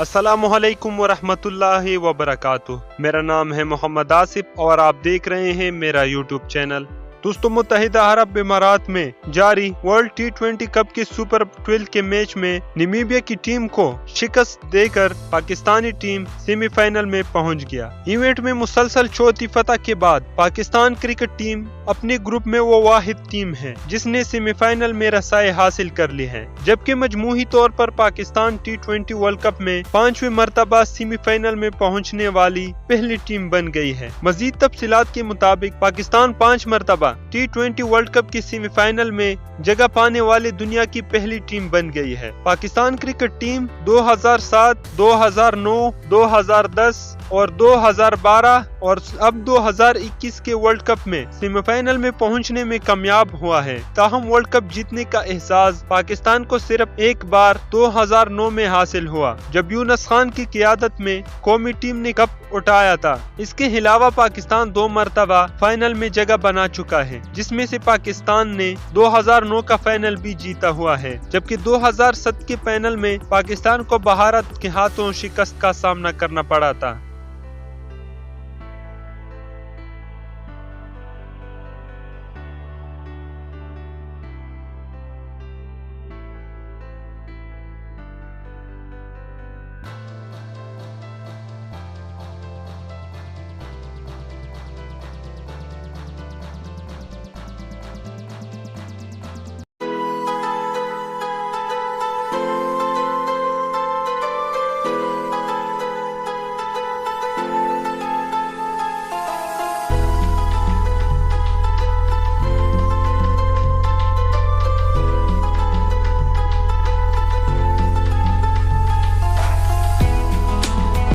अस्सलामुअलैकुम वरहमतुल्लाहि वबरकातुह। मेरा नाम है मोहम्मद आसिफ और आप देख रहे हैं मेरा यूट्यूब चैनल। दोस्तों, मुत्तहिदा अरब इमारात में जारी वर्ल्ड T20 कप के सुपर 12 के मैच में नामीबिया की टीम को शिकस्त देकर पाकिस्तानी टीम सेमीफाइनल में पहुंच गया। इवेंट में मुसलसल चौथी फतह के बाद पाकिस्तान क्रिकेट टीम अपने ग्रुप में वो वाहिद टीम है जिसने सेमीफाइनल में रसाई हासिल कर ली है, जबकि मजमूही तौर पर पाकिस्तान T20 वर्ल्ड कप में 5वीं मर्तबा सेमीफाइनल में पहुंचने वाली पहली टीम बन गई है। मजीद तफसीलात के मुताबिक पाकिस्तान 5 मर्तबा T20 वर्ल्ड कप की सेमीफाइनल में जगह पाने वाली दुनिया की पहली टीम बन गई है। पाकिस्तान क्रिकेट टीम 2007, 2009, 2010 और 2012 और अब 2021 के वर्ल्ड कप में सेमीफाइनल में पहुंचने में कामयाब हुआ है। ताहम वर्ल्ड कप जीतने का एहसास पाकिस्तान को सिर्फ एक बार 2009 में हासिल हुआ, जब यूनुस खान की क़ियादत में कौमी टीम ने कप उठाया था। इसके अलावा पाकिस्तान 2 मरतबा फाइनल में जगह बना चुका है, जिसमें से पाकिस्तान ने 2009 का फाइनल भी जीता हुआ है, जबकि 2007 के फाइनल में पाकिस्तान को भारत के हाथों शिकस्त का सामना करना पड़ा था।